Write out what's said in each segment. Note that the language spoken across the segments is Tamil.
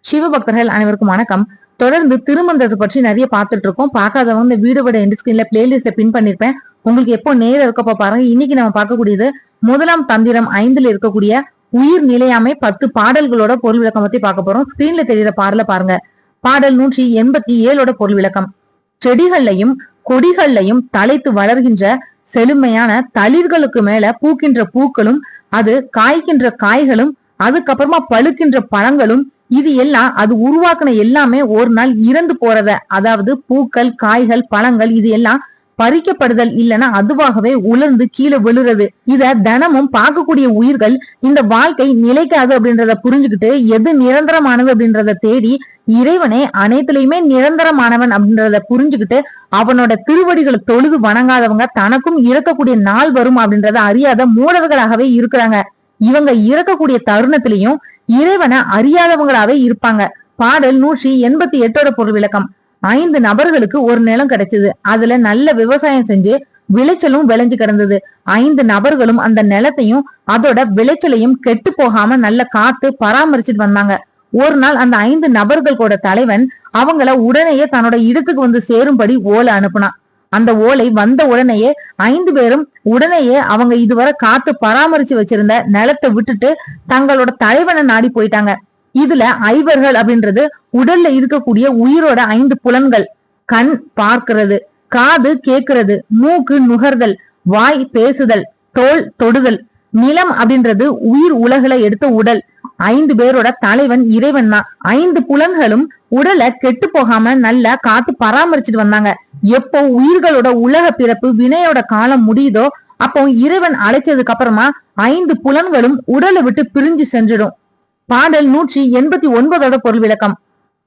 சிவபக்தர்கள் அனைவருக்கும் வணக்கம். தொடர்ந்து திருமந்திரத்தை பற்றி நிறைய பார்த்துட்டு இருக்கோம். பார்க்காதவங்க இந்த வீடியோட எண்ட் ஸ்கிரீன்ல பிளேலிஸ்ட்ல பின் பண்ணிருப்பேன். உங்களுக்கு எப்போ நேரம் இருக்கப்ப பாருங்க. இன்னைக்கு நம்ம பார்க்கக்கூடியது முதலாம் தந்திரம் 5ல் இருக்கக்கூடிய உயிர் நிலையாமை 10 பாடல்களோட பொருள் விளக்கம் பத்தி பார்க்க போறோம். ஸ்கிரீன்ல தெரியுற பாடல பாருங்க. பாடல் 187ஓட பொருள் விளக்கம். செடிகள்லையும் கொடிகள்லையும் தலைத்து வளர்கின்ற செழுமையான தளிர்களுக்கு மேல பூக்கின்ற பூக்களும், அது காய்க்கின்ற காய்களும், அதுக்கப்புறமா பழுக்கின்ற பழங்களும், இது எல்லாம் அது உருவாக்குன எல்லாமே ஒரு நாள் இறந்து போறத, அதாவது பூக்கள், காய்கள், பழங்கள் இது எல்லாம் பறிக்கப்படுதல் இல்லைன்னா அதுவாகவே உலர்ந்து கீழே விழுறது. இத தினமும் பார்க்கக்கூடிய உயிர்கள் இந்த வாழ்க்கை நிலைக்காது அப்படின்றத புரிஞ்சுக்கிட்டு எது நிரந்தரமானது அப்படின்றத தேடி இறைவனே அனைத்துலயுமே நிரந்தரமானவன் அப்படின்றத புரிஞ்சுக்கிட்டு அவனோட திருவடிகளை தொழுது வணங்காதவங்க தனக்கும் இறக்கக்கூடிய நாள் வரும் அப்படின்றத அறியாத மூடர்களாகவே இருக்கிறாங்க. இவங்க இறக்கக்கூடிய தருணத்திலையும் இறைவனை அறியாதவங்களாவே இருப்பாங்க. பாடல் 188ஓட பொருள் விளக்கம். 5 நபர்களுக்கு ஒரு நிலம் கிடைச்சது. அதுல நல்ல விவசாயம் செஞ்சு விளைச்சலும் விளைஞ்சு கிடந்தது. 5 நபர்களும் அந்த நிலத்தையும் அதோட விளைச்சலையும் கெட்டு போகாம நல்ல காத்து பராமரிச்சுட்டு வந்தாங்க. ஒரு நாள் அந்த 5 நபர்களோட தலைவன் அவங்கள உடனேயே தன்னோட இடத்துக்கு வந்து சேரும்படி ஓலை அனுப்புனான். அந்த ஓலை வந்த உடனேயே 5 பேரும் உடனேயே அவங்க இதுவரை காத்து பராமரிச்சு வச்சிருந்த நிலத்தை விட்டுட்டு தங்களோட தலைவனை நாடி போயிட்டாங்க. இதுல ஐவர்கள் அப்படின்றது உடல்ல இருக்கக்கூடிய உயிரோட 5 புலன்கள். கண் பார்க்கிறது, காது கேட்கிறது, மூக்கு நுகர்தல், வாய் பேசுதல், தோல் தொடுதல். நிலம் அப்படின்றது உயிர் உலகுல எடுத்த உடல். 5 பேரோட தலைவன் இறைவன் தான். 5 புலன்களும் உடலை கெட்டு போகாம நல்லா காத்து பராமரிச்சுட்டு வந்தாங்க. எப்போ உயிர்களோட உலக பிறப்பு வினையோட காலம் முடியுதோ அப்போ இறைவன் அழைச்சதுக்கு அப்புறமா 5 புலன்களும் உடலை விட்டு பிரிஞ்சு சென்றிடும். பாடல் 189ஓட பொருள் விளக்கம்.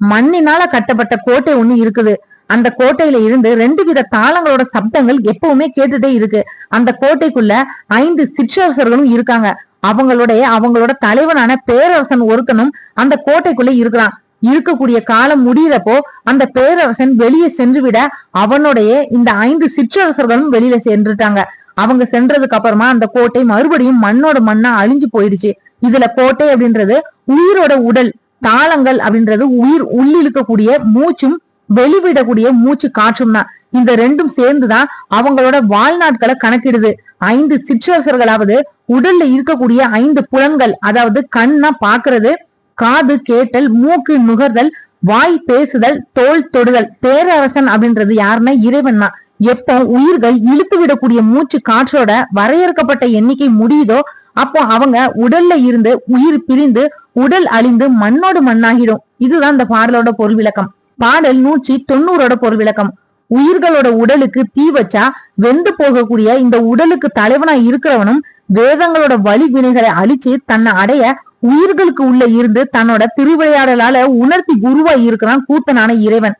மண்ணினால கட்டப்பட்ட கோட்டை ஒண்ணு இருக்குது. அந்த கோட்டையில இருந்து 2 வித தாளங்களோட சப்தங்கள் எப்பவுமே கேட்டுட்டே இருக்கு. அந்த கோட்டைக்குள்ள 5 சிற்றரசர்களும் இருக்காங்க. அவங்களோட தலைவனான பேரரசன் ஒருத்தனும் அந்த கோட்டைக்குள்ள இருக்கிறான். இருக்கக்கூடிய காலம் முடியறப்போ அந்த பேரரசன் வெளியே சென்று விட அவனுடைய இந்த 5 சிற்றரசர்களும் வெளியில சென்றுட்டாங்க. அவங்க சென்றதுக்கு அப்புறமா அந்த கோட்டை மறுபடியும் மண்ணோட மண்ணா அழிஞ்சு போயிடுச்சு. இதுல கோட்டை அப்படின்றது உயிரோட உடல், தாளங்கள் அப்படின்றது உயிர் உள்ளிழுக்கக்கூடிய மூச்சும் வெளிவிடக்கூடிய மூச்சு காற்றும் தான். இந்த ரெண்டும் சேர்ந்துதான் அவங்களோட வாழ்நாட்களை கணக்கிடுது. 5 சிற்றரசர்களாவது உடல்ல இருக்கக்கூடிய 5 புலன்கள், அதாவது கண்ணா பாக்குறது, காது கேட்டல், மூக்கு நுகர்தல், வாய் பேசுதல், தோல் தொடுதல். பேரரசன் அப்படின்றது யாருன்னா இறைவன் தான். எப்போ உயிர்கள் இழுத்து விடக்கூடிய மூச்சு காற்றோட வரையறுக்கப்பட்ட எண்ணிக்கை முடியுதோ அப்போ அவங்க உடல்ல இருந்து உயிர் பிரிந்து உடல் அழிந்து மண்ணோடு மண்ணாகிடும். இதுதான் இந்த பாடலோட பொருள் விளக்கம். பாடல் 190ஓட பொருள் விளக்கம். உயிர்களோட உடலுக்கு தீ வச்சா வெந்து போகக்கூடிய இந்த உடலுக்கு தலைவனா இருக்கிறவனும் வேதங்களோட வழி வினைகளை அழிச்சு தன்னை அடைய உயிர்களுக்கு உள்ள இருந்து தன்னோட திருவிளையாடலால உணர்த்தி குருவா இருக்கிறான் கூத்தனான இறைவன்.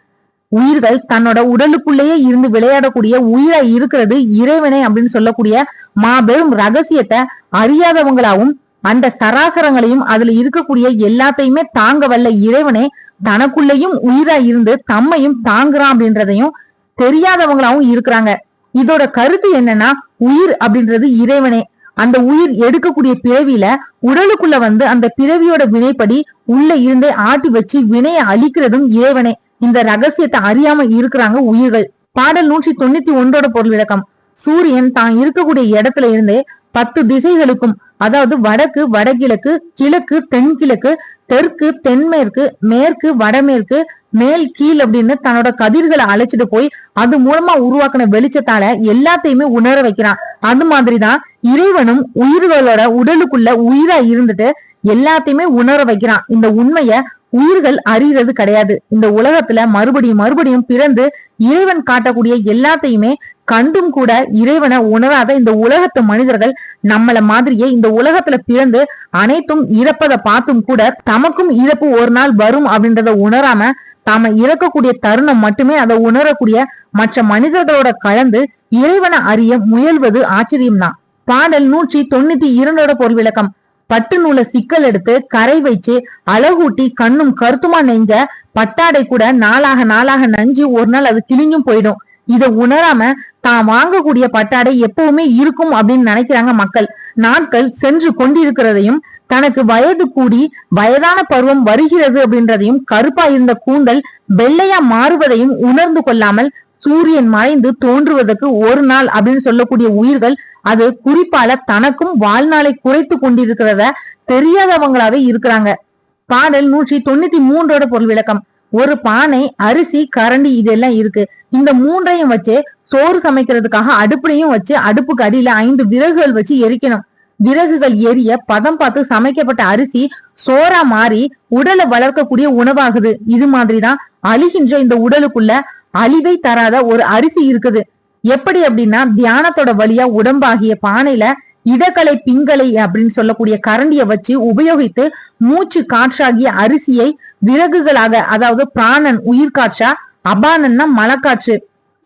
உயிர்கள் தன்னோட உடலுக்குள்ளேயே இருந்து விளையாடக்கூடிய உயிரா இருக்கிறது இறைவனே அப்படின்னு சொல்லக்கூடிய மாபெரும் ரகசியத்தை அறியாதவங்களாவும் அந்த சராசரங்களையும் அதுல இருக்கக்கூடிய எல்லாத்தையுமே தாங்க வல்ல இறைவனே தனக்குள்ளேயும் உயிரா இருந்து தம்மையும் தாங்குறான் அப்படின்றதையும் தெரியாதவங்களாவும் இருக்கிறாங்க. இதோட கருத்து என்னன்னா, உயிர் அப்படின்றது இறைவனே. அந்த உயிர் எடுக்கக்கூடிய பிறவியில உடலுக்குள்ள வந்து அந்த பிறவியோட வினைப்படி உள்ள இருந்தே ஆட்டி வச்சு வினையை அழிக்கிறதும் இறைவனே. இந்த ரகசியத்தை அறியாம இருக்கிறாங்க உயிர்கள். பாடல் 191ஓட பொருள் விளக்கம். சூரியன் தான் இருக்கக்கூடிய இடத்துல இருந்தே 10 திசைகளுக்கும், அதாவது வடக்கு வடகிழக்கு, கிழக்கு தென்கிழக்கு, தெற்கு தென்மேற்கு, மேற்கு வடமேற்கு, மேல் கீழ் அப்படின்னு தன்னோட கதிர்களை அழைச்சிட்டு போய் அது மூலமா உருவாக்கின வெளிச்சத்தால எல்லாத்தையுமே உணர வைக்கிறான். அது மாதிரிதான் இறைவனும் உயிர்களோட உடலுக்குள்ள உயிரா இருந்துட்டு எல்லாத்தையுமே உணர வைக்கிறான். இந்த உண்மைய உயிர்கள் அறியறது கிடையாது. இந்த உலகத்துல மறுபடியும் பிறந்து இறைவன் காட்டக்கூடிய எல்லாத்தையுமே கண்டும் கூட இறைவனை உணராத இந்த உலகத்து மனிதர்கள் நம்மள மாதிரியே இந்த உலகத்துல பிறந்து அனைத்தும் இறப்பதை பார்த்தும் கூட தமக்கும் இறப்பு ஒரு நாள் வரும் அப்படின்றத உணராம தாம இறக்கக்கூடிய தருணம் மட்டுமே அதை உணரக்கூடிய மற்ற மனிதர்களோட கலந்து இறைவனை அறிய முயல்வது ஆச்சரியம்தான். பாடல் 192ஓட பொருள் விளக்கம். பட்டு நூலை சிக்கல் எடுத்து கரை வச்சு அழகூட்டி கண்ணும் கருத்துமா நெஞ்ச பட்டாடை கூட நாளாக நஞ்சு ஒரு நாள் அது கிழிஞ்சும் போயிடும். இதை உணராம தான் வாங்கக்கூடிய பட்டாடை எப்பவுமே இருக்கும் அப்படின்னு நினைக்கிறாங்க மக்கள். நாட்கள் சென்று கொண்டிருக்கிறதையும் தனக்கு வயது கூடி வயதான பருவம் வருகிறது அப்படின்றதையும் கருப்பா இருந்த கூந்தல் வெள்ளையா மாறுவதையும் உணர்ந்து கொள்ளாமல் சூரியன் மறைந்து தோன்றுவதற்கு ஒரு நாள் அப்படின்னு சொல்லக்கூடிய உயிர்கள் அது குறிப்பால தனக்கும் வாழ்நாளை குறைத்து கொண்டிருக்கிறத தெரியாதவங்களாவே இருக்கிறாங்க. பாடல் 193 பொருள் விளக்கம். ஒரு பானை, அரிசி, கரண்டி இதெல்லாம் இருக்கு. இந்த மூன்றையும் வச்சு சோறு சமைக்கிறதுக்காக அடுப்புலையும் வச்சு அடுப்புக்கு அடியில 5 விறகுகள் வச்சு எரிக்கணும். விறகுகள் எரிய பதம் பார்த்து சமைக்கப்பட்ட அரிசி சோறா மாறி உடலை வளர்க்கக்கூடிய உணவாகுது. இது மாதிரிதான் அழிகின்ற இந்த உடலுக்குள்ள அழிவை தராத ஒரு அரிசி இருக்குது. எப்படி அப்படின்னா, தியானத்தோட வழியா உடம்பாகிய பானையில இடக்கலை பிங்கலை அப்படின்னு சொல்லக்கூடிய கரண்டிய வச்சு உபயோகித்து மூச்சு காற்றாகிய அரிசியை விறகுகளாக, அதாவது பிராணன் உயிர் காற்றா, அபானன்னா மலக்காற்று,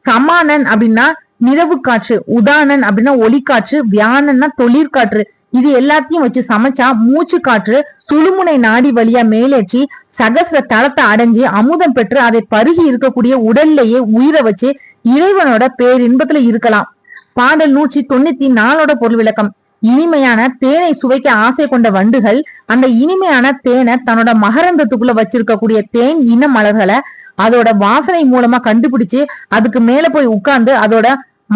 சமானன் அப்படின்னா நிலவு காற்று, உதானன் அப்படின்னா ஒளிக்காற்று, வியானன்னா தொழிற்காற்று, இது எல்லாத்தையும் வச்சு சமைச்சா மூச்சு காற்று சுழுமுனை நாடி வழியா மேலேற்றி சகசிர தளத்தை அடைஞ்சு அமுதம் பெற்று அதை பருகி இருக்கக்கூடிய உடல்லையே உயிரை வச்சு இறைவனோட பேரின்பத்துல இருக்கலாம். பாடல் 194 பொருள் விளக்கம். இனிமையான தேனை சுவைக்க ஆசை கொண்ட வண்டுகள் அந்த இனிமையான தேனை தன்னோட மகரந்தத்துக்குள்ள வச்சிருக்கக்கூடிய தேன் இன மலர்களை அதோட வாசனை மூலமா கண்டுபிடிச்சு அதுக்கு மேல போய் உட்கார்ந்து அதோட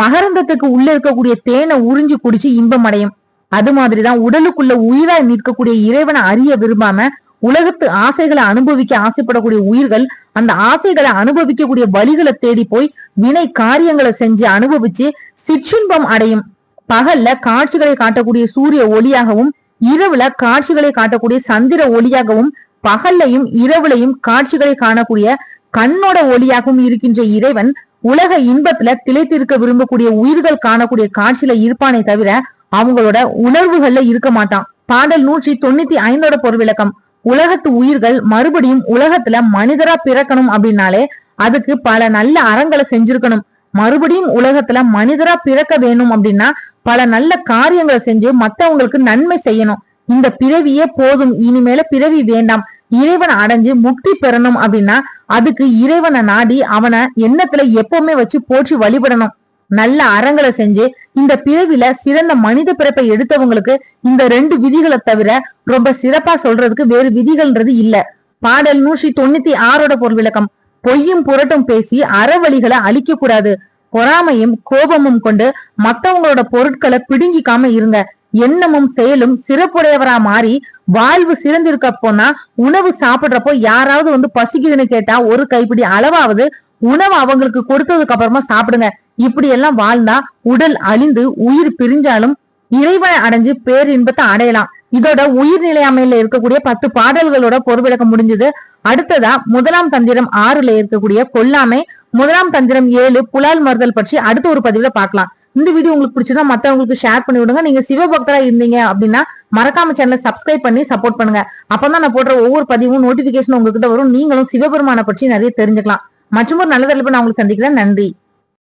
மகரந்தத்துக்கு உள்ள இருக்கக்கூடிய தேனை உறிஞ்சு குடிச்சு இன்பம் அடையும். அது மாதிரிதான் உடலுக்குள்ள உயிராய் நிற்கக்கூடிய இறைவனை அறிய விரும்பாம உலகத்து ஆசைகளை அனுபவிக்க ஆசைப்படக்கூடிய உயிர்கள் அந்த ஆசைகளை அனுபவிக்கக்கூடிய வழிகளை தேடி போய் வினை காரியங்களை செஞ்சு அனுபவிச்சு சிற்றின்பம் அடையும். பகல்ல காட்சிகளை காட்டக்கூடிய சூரிய ஒளியாகவும் இரவுல காட்சிகளை காட்டக்கூடிய சந்திர ஒளியாகவும் பகல்லையும் இரவுலையும் காட்சிகளை காணக்கூடிய கண்ணோட ஒளியாகவும் இருக்கின்ற இறைவன் உலக இன்பத்துல திளைத்திருக்க விரும்பக்கூடிய உயிர்கள் காணக்கூடிய காட்சியில இருப்பானே தவிர அவங்களோட உணர்வுகள்ல இருக்க மாட்டான். பாடல் 195 பொருள் விளக்கம். உலகத்து உயிர்கள் மறுபடியும் உலகத்துல மனிதரா பிறக்கணும் அப்படின்னாலே அதுக்கு பல நல்ல அறங்களை செஞ்சிருக்கணும். மறுபடியும் உலகத்துல மனிதரா பிறக்க வேணும் அப்படின்னா பல நல்ல காரியங்களை செஞ்சு மத்தவங்களுக்கு நன்மை செய்யணும். இந்த பிறவியே போதும், இனிமேல பிறவி வேண்டாம், இறைவனை அடைஞ்சு முக்தி பெறணும் அப்படின்னா அதுக்கு இறைவனை நாடி அவனை எண்ணத்துல எப்பவுமே வச்சு போற்றி வழிபடணும். நல்ல அறங்களை செஞ்சு இந்த பிறவில சிறந்த மனித பிறப்பை எடுத்தவங்களுக்கு இந்த 2 விதிகளை தவிர ரொம்ப சிறப்பா சொல்றதுக்கு வேறு விதிகள்ன்றது இல்ல. பாடல் 196 பொருள் விளக்கம். பொய்யும் புரட்டும் பேசி அறவழிகளை அழிக்க கூடாது. பொறாமையும் கோபமும் கொண்டு மத்தவங்களோட பொருட்களை பிடுங்கிக்காம இருங்க. எண்ணமும் செயலும் சிறப்புடையவரா மாறி வாழ்வு சிறந்திருக்க போனா உணவு சாப்பிடுறப்போ யாராவது பசிக்குதுன்னு கேட்டா ஒரு கைப்பிடி அளவாவது உணவு அவங்களுக்கு கொடுத்ததுக்கு அப்புறமா சாப்பிடுங்க. இப்படி எல்லாம் வாழ்ந்தா உடல் அழிந்து உயிர் பிரிஞ்சாலும் இறைவனை அடைஞ்சு பேரின்பத்தை அடையலாம். இதோட உயிர் நிலையாமையில இருக்கக்கூடிய 10 பாடல்களோட பொருள் விளக்கம் முடிஞ்சது. அடுத்ததா 1ஆம் தந்திரம் 6ல இருக்கக்கூடிய கொல்லாமை, 1ஆம் தந்திரம் 7 புலால் மறுதல் பற்றி அடுத்த ஒரு பதிவுல பார்க்கலாம். இந்த வீடியோ உங்களுக்கு பிடிச்சதா மத்தவங்களுக்கு ஷேர் பண்ணி விடுங்க. நீங்க சிவபக்தரா இருந்தீங்க அப்படின்னா மறக்காம சேனலை சப்ஸ்கிரைப் பண்ணி சப்போர்ட் பண்ணுங்க. அப்பதான் நான் போடுற ஒவ்வொரு பதிவும் நோட்டிபிகேஷன் உங்ககிட்ட வரும். நீங்களும் சிவபெருமான பற்றி நிறைய தெரிஞ்சுக்கலாம். மற்றும் ஒரு நல்ல தலைப்பு நான் உங்களுக்கு சந்திக்கிறேன். நன்றி.